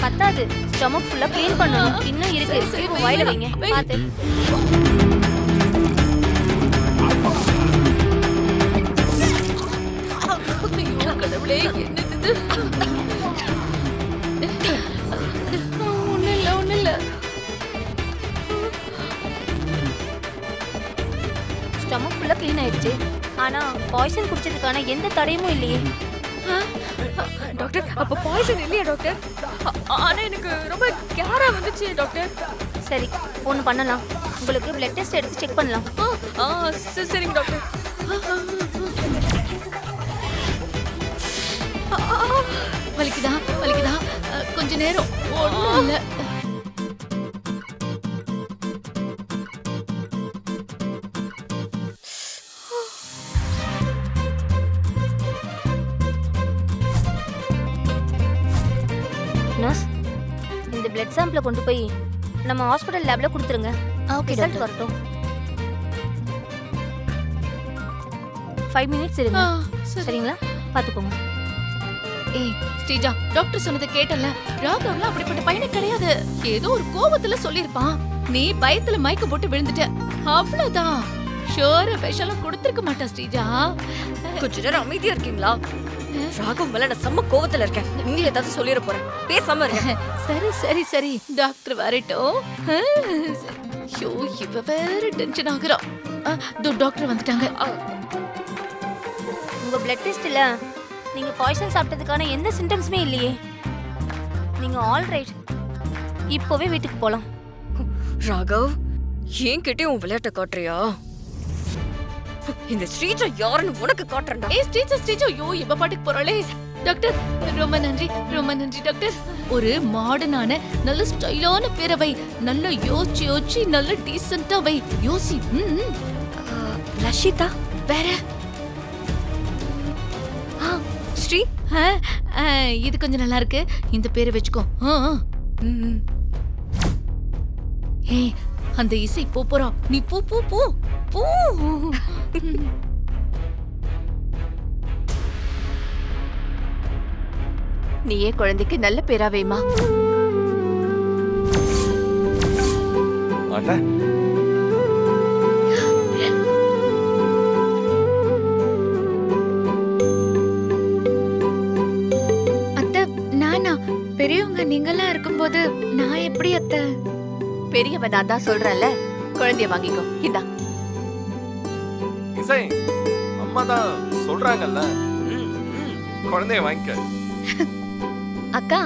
பத்தாது, ஸ்டொமக் ஃபுல்லா க்ளீன் பண்ணணும். இன்னும் இருக்கு. இப்போ வாயில வைங்க. பாத்து. கடவுளே, என்னது? ஒண்ணும் இல்ல. ஸ்டொமக் ஃபுல்லா க்ளீன் ஆயிடுச்சு. ஆனா பாய்சன் குடிச்சதுக்கான எந்த தடையும் இல்லையே. டாக்டர், அப்ப பாய்சன் இல்லையா டாக்டர்? ஆனா எனக்கு ரொம்ப கேரா வந்துச்சு டாக்டர். சரி, ஒண்ணு பண்ணலாம். உங்களுக்கு பிளட் டெஸ்ட் எடுத்து செக் பண்ணலாம். சரிங்க டாக்டர். வலிக்குதா? கொஞ்ச நேரம். ஒண்ணும் இல்ல. நர்ஸ், இந்த பிளட் சாம்பிளை கொண்டு போய் நம்ம ஹாஸ்பிடல் லேப்ல கொடுத்துருங்க. ஓகே ரிசல்ட் வரட்டும். 5 மினிட்ஸ் இருங்க. சரிங்களா? பாத்துக்கோங்க. ஏய் ஸ்ரீஜா, டாக்டர் சொன்னதை கேட்டல. ராகவ்ல அப்படிப்பட்ட பையனே கிடையாது. ஏதோ ஒரு கோவத்துல சொல்லிருப்பான். நீ பயத்துல மயக்க போட்டு விழுந்துட்ட. அவ்வளவுதான். ஷோர விஷயம் கொடுத்திருக்க மாட்டா ஸ்ரீஜா. கொஞ்ச நேரம் அமைதியா இருக்கீங்களா? ராகவ் மேல நான் செம்ம கோவத்துல இருக்கேன். நீங்க ஏதாவது சொல்லிட போறேன். பேசாம இருங்க. சரி. டாக்டர் வரட்டும். ஐயோ, இவ வேற டென்ஷன் ஆகுறா. டாக்டர் வந்துட்டாங்க. உங்க பிளட் டெஸ்ட்ல நீங்க பாய்சன் சாப்பிட்டதுக்கான எந்த சிம்டம்ஸுமே இல்லையே. நீங்க ஆல் ரைட். இப்போவே வீட்டுக்கு போலாம். ராகவ், ஏன் கிட்டே உன் விளையாட்ட காட்டுறியா? இந்த ஸ்ரீஜா யாருன்னு உனக்கு காட்டுறேன்டா. ஏய் ஸ்ரீஜா, ஐயோ இவ பாட்டுக்கு போறாளே. டாக்டர், ரொம்ப நன்றி டாக்டர். ஒரு மாடர்னான நல்ல ஸ்டைலான பேரவை. நல்ல யோசிச்சு நல்ல டீசென்ட்டா வை. யோசி. லஷிதா வேற ஸ்ரீ. இது கொஞ்சம் நல்லா இருக்கு. இந்த பேரை வச்சுக்கோ. ஏய், அந்த இசை போறா. நீ போ. நீயே குழந்தைக்கு நல்ல பேரா வைமா. பெரியவங்க நீங்கெல்லாம் இருக்கும்போது நான் எப்படி அத்தை? பெரியவன் நான் தான் சொல்றேன்ல. குழந்தைய வாங்கிக்கோ. இந்தா. இசை, அம்மா தான் சொல்றாங்கல்ல. குழந்தைய வாங்கிக்க. அக்கா,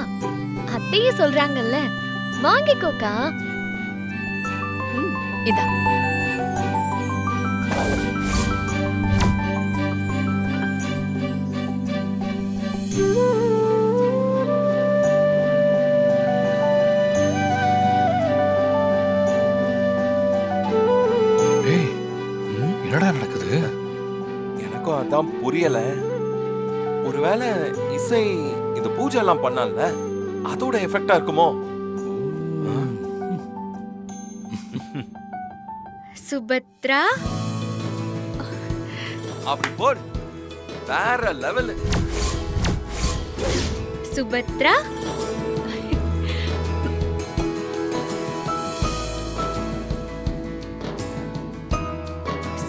அத்தையே சொல்றாங்கல்ல, வாங்கிக்கோக்கா. இந்தா. எனக்கும் அதான் புரியல. ஒருவேளை இசை இந்த பூஜை எல்லாம் பண்ணால, அதோட எஃபெக்டா இருக்குமோ? சுபத்ரா, அப்படி போடு. வேற லெவல். சுபத்ரா,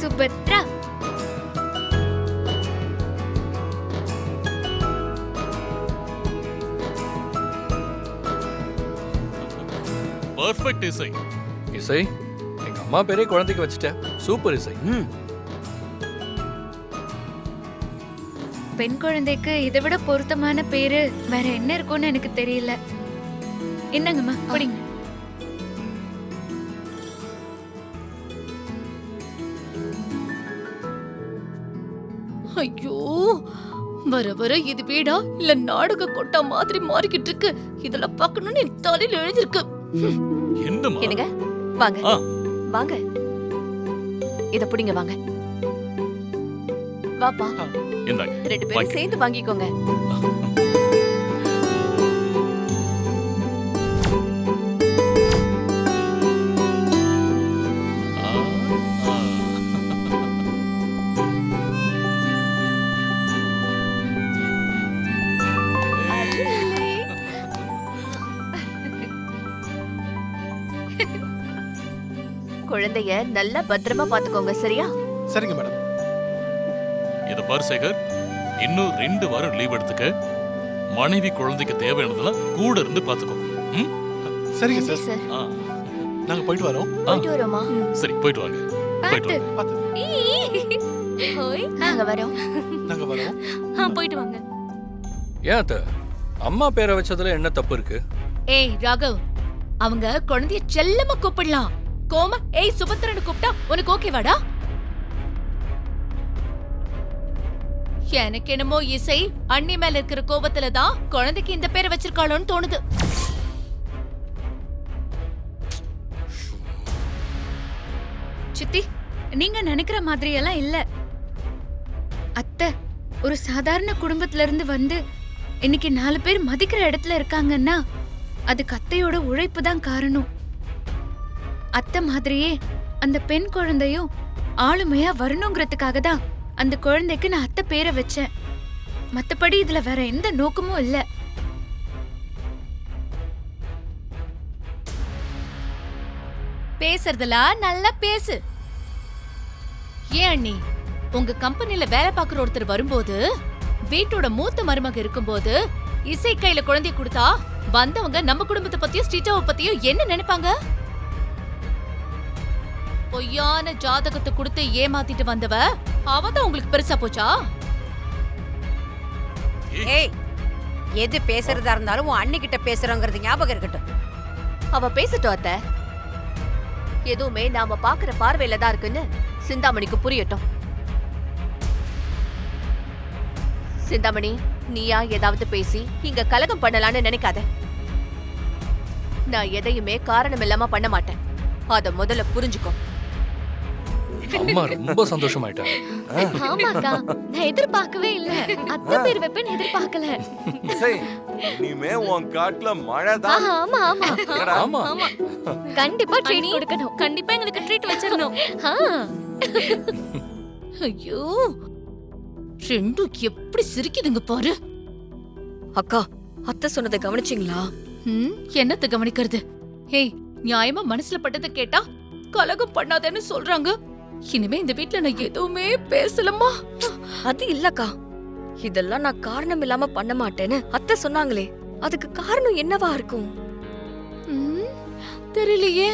சுபத்ரா. பெர்ஃபெக்ட் இசை. எங்க அம்மா பேரே குழந்தைக்கு வச்சிட்டேன். சூப்பர் இசை. பெண் குழந்தைக்கு இதை விட பொருத்தமான பேரு வேற என்ன இருக்கும்னு எனக்கு தெரியல. என்னங்கம்மா, குடிங்க. ஐயோ, வர இது வீடா இல்ல நாடக கொட்டா மாதிரி மாறிக்கிட்டு இருக்கு. இதெல்லாம் பார்க்கணும்னு என் தலையில எழுதிருக்கு. என்னங்க, வாங்க. இத புடிங்க, வாங்க. வாப்பா. இந்தாங்க. 2 பேரும் சேர்ந்து வாங்கிக்கோங்க. குழந்தைய நல்லா பத்திரமா பாத்துக்கோங்க, சரியா? சரிங்க மேடம். இத பாரு சேகர், இன்னும் 2 வாரம் லீவ் எடுத்துக்க. மனைவி குழந்தைக்கு தேவையானதெல்லாம் கூட இருந்து பாத்துக்கோ. ம்? சரிங்க நன்றி சார். சார். ஆ, நாங்க போயிட்டு வரோம். போயிட்டு வரோமா? சரி போயிட்டு வாங்க. போயிட்டு பார்த்து. வாங்க. பார்த்து. ஹோய், நாங்க வரோம். நாங்க வரோம். போயிட்டு வாங்க. ஏன் அத்தை, அம்மா பேரை வச்சதுல என்ன தப்பு இருக்கு? ஏய் ராகவ், அவங்க குழந்தைய செல்லமா கூப்பிடலாம். கோம ஏய் சுபத்திரன்னு கூப்பிட்டா உனக்கு ஓகேவாடா? எனக்கு என்னமோ இசை அண்ணி மேல இருக்கிற கோபத்துல தான் குழந்தைக்கு இந்த பேரை வச்சிருக்காளோன்னு தோணுது. சித்தி, நீங்க நினைக்கிற மாதிரி எல்லாம் இல்ல. அத்தை ஒரு சாதாரண குடும்பத்துல இருந்து வந்து இன்னைக்கு 4 பேர் மதிக்கிற இடத்துல இருக்காங்கன்னா அதுக்கு அத்தையோட உழைப்பு தான் காரணம். அத்தை மாதிரியே அந்த பெண் குழந்தையும் ஆளுமையா வரணுங்கிறதுக்காக தான் அந்த குழந்தைக்கு நான் அத்தை பேரை வச்சேன். மத்தபடி இதுல வேற எந்த நோக்கமும் இல்ல. பேசுறதெல்லாம் நல்லா பேசு. ஏன் அண்ணி, உங்க கம்பெனில வேலை பார்க்குற ஒருத்தர் வரும்போது, வீட்டோட மூத்த மருமக இருக்கும்போது இசை கையில குழந்தைய கொடுத்தா வந்தவங்க நம்ம குடும்பத்தை பத்தியும் ஸ்ரீஜாவை பத்தியும் என்ன நினைப்பாங்க? பொய்யான ஜாதகத்தை கொடுத்து ஏமாத்திட்டு வந்தவ அவதான் உங்களுக்கு பெருசா போச்சா? ஏய், எது பேசுறதா இருந்தாலும் உன் அண்ணிக்கிட்ட பேசுறோங்கிறது ஞாபகம் இருக்கட்டும். அவ பேசட்டும் அத்தை. எதுவுமே நாம பாக்குற பார்வையில தான் இருக்குன்னு சிந்தாமணிக்கு புரியட்டும். சிந்தாமணி, நீயா ஏதாவது பேசி இங்க கலகம் பண்ணலான்னு நினைக்காத. நான் எதையுமே காரணம் இல்லாம பண்ண மாட்டேன். அத முதல்ல புரிஞ்சுக்கோ. அம்மா ரொம்ப சந்தோஷமாயிட்டாங்க. ஆமாக்கா, நான் எதிர்பார்க்கவே இல்ல. அத்தை பேர் வைப்பேன்னு எதிர்பார்க்கல. இசை, இனிமே உன் காட்டுல மழை தான். ஆமா ஆமா ஆமா, கண்டிப்பா ட்ரீட் கொடுக்கணும். கண்டிப்பா எங்களுக்கு ட்ரீட் வச்சிரணும். ஆ, ஐயோ, ரெண்டும் எப்படி சிரிக்குதுங்க பாரு. அக்கா, அத்தை சொன்னதை கவனிச்சிங்களா? என்னத்த கவனிக்கிறது? ஏய், நியாயமா மனசுல பட்டதை கேட்டா கலகம் பண்ணாதேன்னு சொல்றாங்க. இனிமே இந்த வீட்ல நான் எதுவுமே பேசலமா. அது இல்லக்கா, இதெல்லாம் நான் காரணம் இல்லாம பண்ண மாட்டேன்னு அத்தை சொன்னாங்களே, அதுக்கு காரணம் என்னவா இருக்கும்? தெரியலையே.